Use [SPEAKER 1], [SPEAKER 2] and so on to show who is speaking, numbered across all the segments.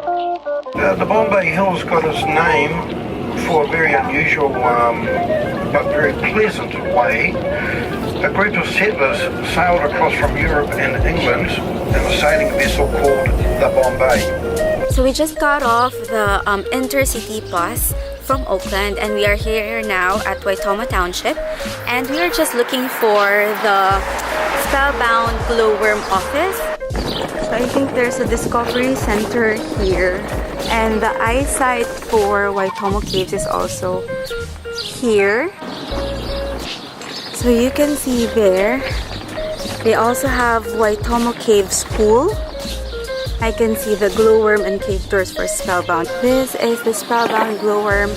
[SPEAKER 1] The Bombay Hill's got its name for a very unusual but very pleasant way. A group of settlers sailed across from Europe and England in a sailing vessel called the Bombay.
[SPEAKER 2] So we just got off the intercity bus from Oakland, and we are here now at Waitomo Township, and we are just looking for the Spellbound Glowworm office. So I think there's a discovery center here, and the eyesight for Waitomo Caves is also here. So you can see there, they also have Waitomo Cave School. I can see the Glowworm and Cave Tours for Spellbound. This is the Spellbound Glowworm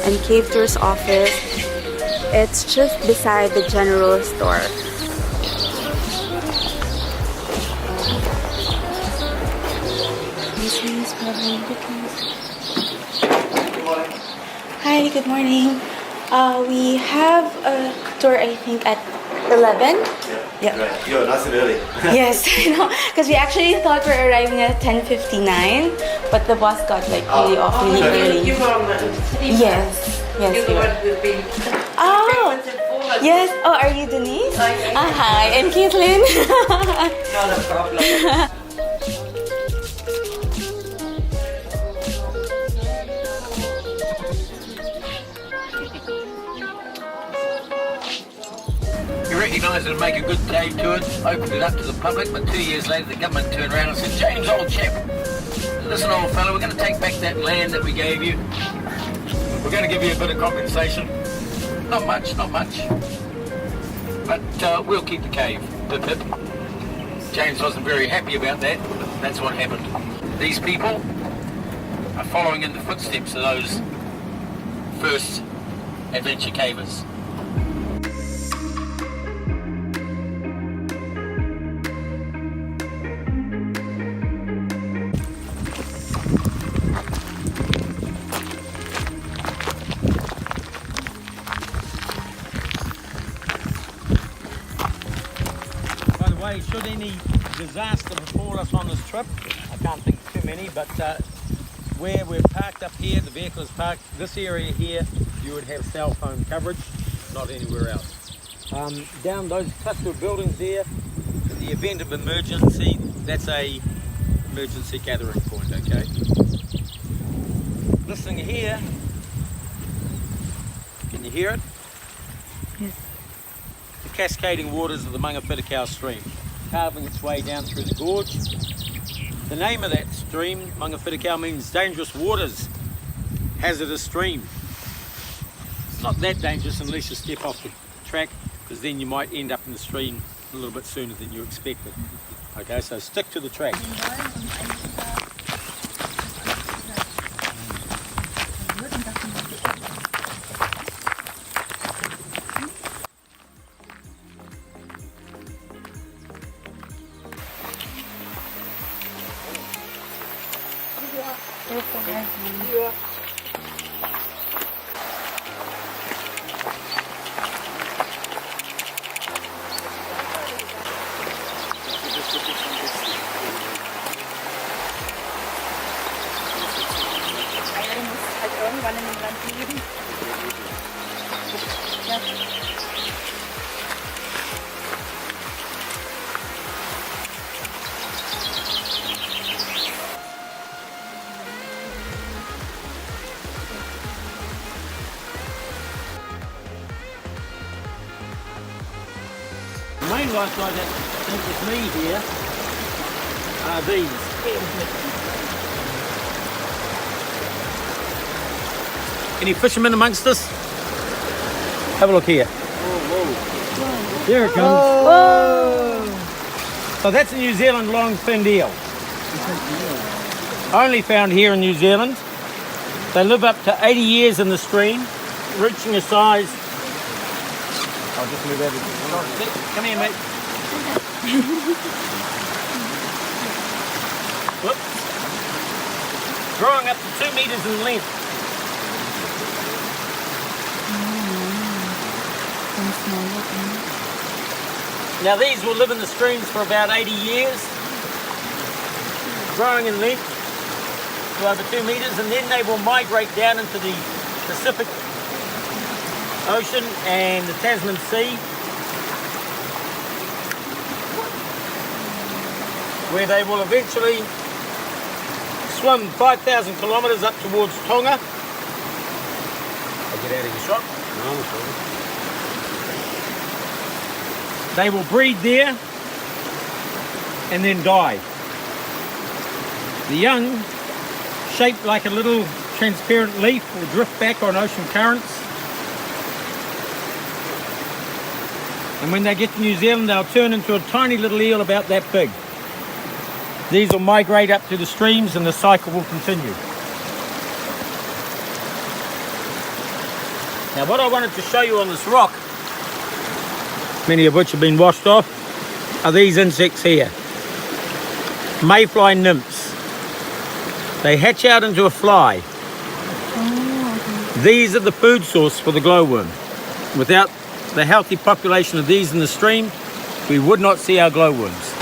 [SPEAKER 2] and Cave Tours office. It's just beside the general store. Hi, good morning. We have a tour, I think, at 11.
[SPEAKER 3] Yeah. Right. You're nice and early.
[SPEAKER 2] Yes, I know. Because we actually thought we were arriving at 10:59, but the bus got like really off really early.
[SPEAKER 4] You were on the city bus.
[SPEAKER 2] Yes.
[SPEAKER 4] You're the one who's been frequented for us.
[SPEAKER 2] Yes. Oh, are you Denise? Hi, and Caitlin.
[SPEAKER 4] Not a problem.
[SPEAKER 5] We recognised it'd make a good cave tour, opened it up to the public, but 2 years later the government turned around and said, James, old chap, listen, old fella, we're going to take back that land that we gave you. We're going to give you a bit of compensation. Not much, but we'll keep the cave. Pip, pip. James wasn't very happy about that, but that's what happened. These people are following in the footsteps of those first adventure cavers. Should any disaster befall us on this trip, I can't think of too many, but where we're parked up here, the vehicle is parked, this area here, you would have cell phone coverage, not anywhere else. Down those cluster of buildings there, in the event of emergency, that's a emergency gathering point, okay? This thing here, can you hear it?
[SPEAKER 2] Yes.
[SPEAKER 5] The cascading waters of the Mangawhitikau stream, carving its way down through the gorge. The name of that stream, Mangawhitikau, means dangerous waters, hazardous stream. It's not that dangerous unless you step off the track, because then you might end up in the stream a little bit sooner than you expected. Okay, so stick to the track. The main life I think with me here are these. Any fishermen amongst us? Have a look here. There it comes. Whoa. So that's a New Zealand long-finned eel. Only found here in New Zealand. They live up to 80 years in the stream, reaching a size. I'll just move over. Come here, mate. Whoops. Growing up to 2 meters in length. Now these will live in the streams for about 80 years, growing in length. to over 2 meters, and then they will migrate down into the Pacific Ocean and the Tasman Sea, where they will eventually swim 5,000 kilometers up towards Tonga. I'll get out of your shot. They will breed there and then die. The young, shaped like a little transparent leaf, will drift back on ocean currents. And when they get to New Zealand, they'll turn into a tiny little eel about that big. These will migrate up to the streams and the cycle will continue. Now what I wanted to show you on this rock, many of which have been washed off, are these insects here. Mayfly nymphs. They hatch out into a fly. These are the food source for the glowworm. Without the healthy population of these in the stream, we would not see our glowworms.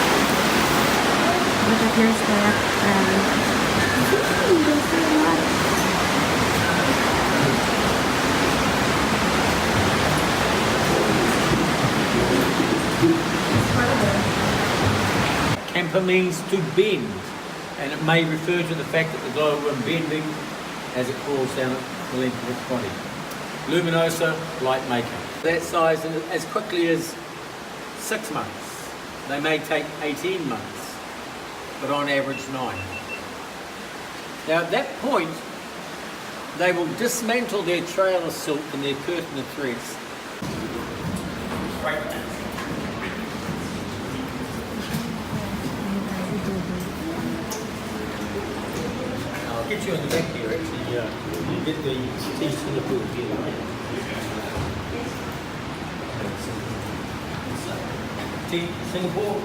[SPEAKER 5] Camper means to bend, and it may refer to the fact that the glowworm bending as it crawls down the length of its body. Luminosa, light maker. That size as quickly as 6 months. They may take 18 months, but on average 9. Now at that point, they will dismantle their trail of silk and their curtain of threads. I'll get you in the back here actually, you get the teeth in the pool here. Singapore?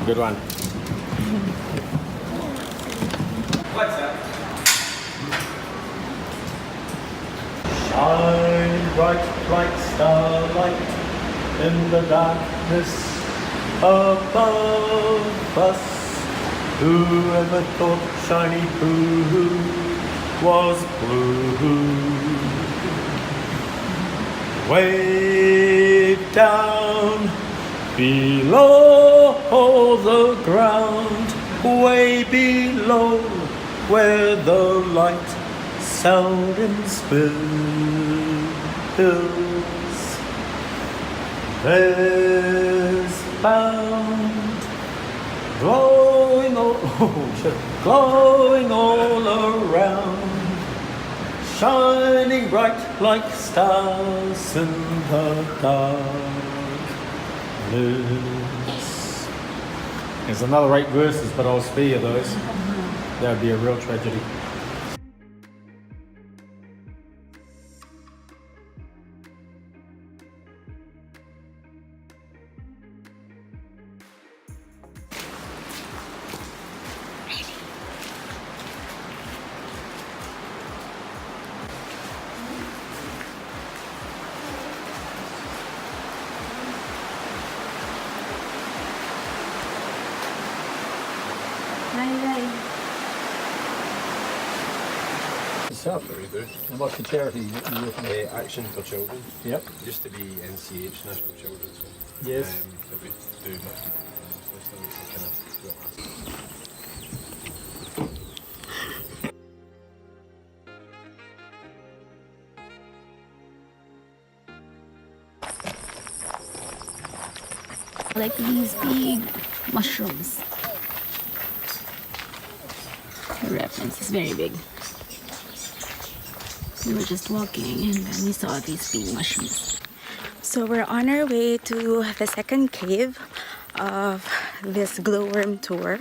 [SPEAKER 5] Good one. What's up? Shine bright like starlight in the darkness above us. Whoever thought shiny blue was blue? Way down below the ground, way below where the light seldom spills, there's found glowing all around, shining bright like stars in the darkness. There's another 8 verses, but I'll spare you those. That would be a real tragedy.
[SPEAKER 3] Very good.
[SPEAKER 5] And what's the charity you working with?
[SPEAKER 3] Action for Children.
[SPEAKER 5] Yep.
[SPEAKER 3] It used to be NCH, National Children's Home.
[SPEAKER 5] Yes.
[SPEAKER 3] But we do much more.
[SPEAKER 2] Like these big mushrooms. The reference is very big. We were just walking and then we saw these big mushrooms. So we're on our way to the second cave of this glowworm tour.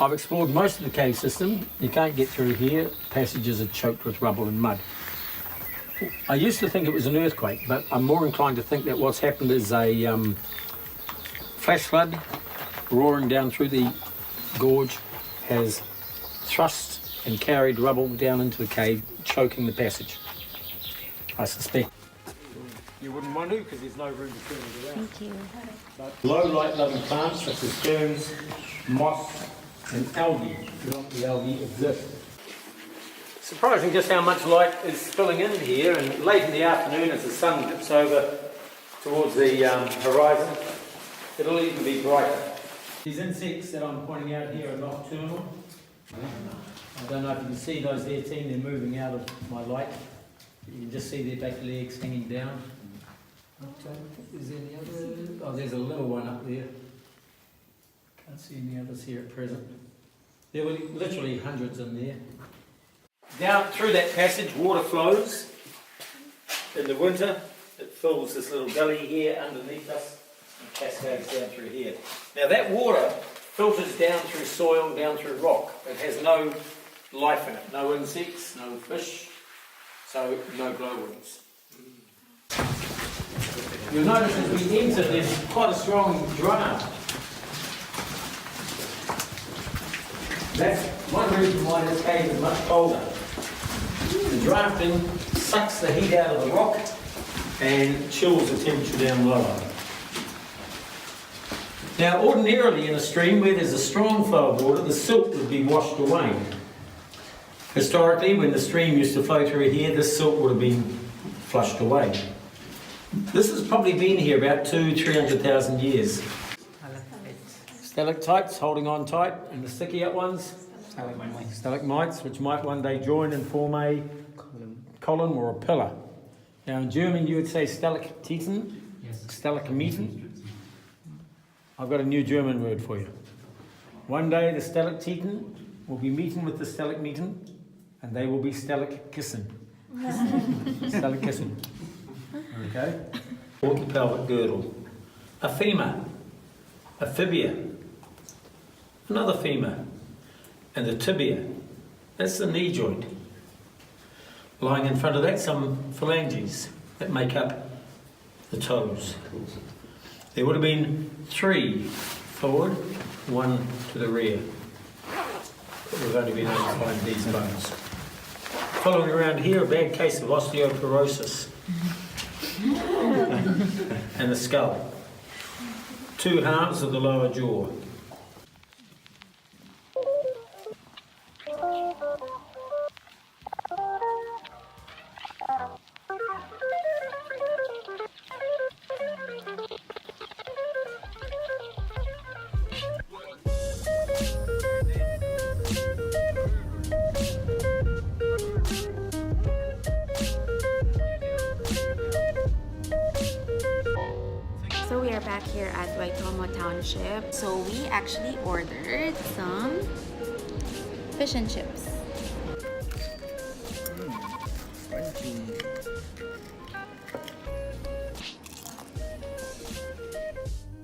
[SPEAKER 5] I've explored most of the cave system. You can't get through here. Passages are choked with rubble and mud. I used to think it was an earthquake, but I'm more inclined to think that what's happened is a flash flood roaring down through the gorge has thrust and carried rubble down into the cave, choking the passage, I suspect. you wouldn't want to because there's no room to turn it around.
[SPEAKER 2] Thank you.
[SPEAKER 5] But low light loving plants such as ferns, moss and algae, predominantly algae, exist. Surprising just how much light is spilling in here, and late in the afternoon as the sun dips over towards the horizon, it'll even be brighter. These insects that I'm pointing out here are nocturnal. I don't know if you can see those there, team, they're moving out of my light. You can just see their back legs hanging down. Is there any other? Oh, there's a little one up there. Can't see any others here at present. There were literally hundreds in there. Down through that passage, water flows. In the winter, it fills this little gully here underneath us and cascades down through here. Now that water filters down through soil, down through rock. It has no life in it, no insects, no fish, so no glowworms. You'll notice as we enter there's quite a strong draft. That's one reason why this cave is much colder. The drafting sucks the heat out of the rock and chills the temperature down lower. Now ordinarily in a stream where there's a strong flow of water, the silt would be washed away. Historically, when the stream used to flow through here, this silt would have been flushed away. This has probably been here about 200,000–300,000 years. Stalactites holding on tight, and the sticky up ones, stalagmites, which might one day join and form a column or a pillar. Now in German you would say Stalaktiten, Stalagmiten. I've got a new German word for you. One day the Stalaktiten will be meeting with the Stalagmiten, and they will be Stalagkissen. Stalagkissen. Okay? Fourth pelvic girdle. A femur. A fibia. Another femur. And the tibia. That's the knee joint. Lying in front of that, some phalanges that make up the toes. There would have been 3 forward, 1 to the rear. But we've only been able to find these bones. Following around here, a bad case of osteoporosis. And the skull. 2 halves of the lower jaw.
[SPEAKER 2] So we are back here at Waitomo Township. So we actually ordered some fish and chips.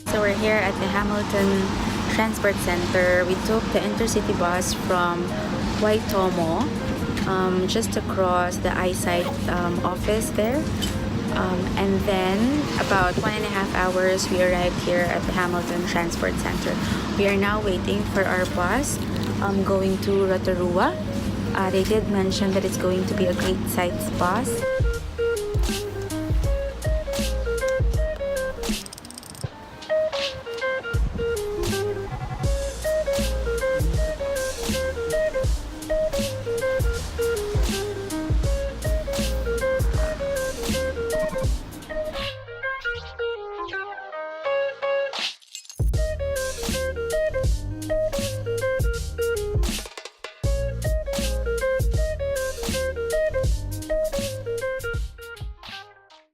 [SPEAKER 2] So we're here at the Hamilton Transport Center. We took the intercity bus from Waitomo just across the eyesight office there. And then about 1.5 hours we arrived here at the Hamilton Transport Center. We are now waiting for our bus going to Rotorua. They did mention that it's going to be a great sights bus.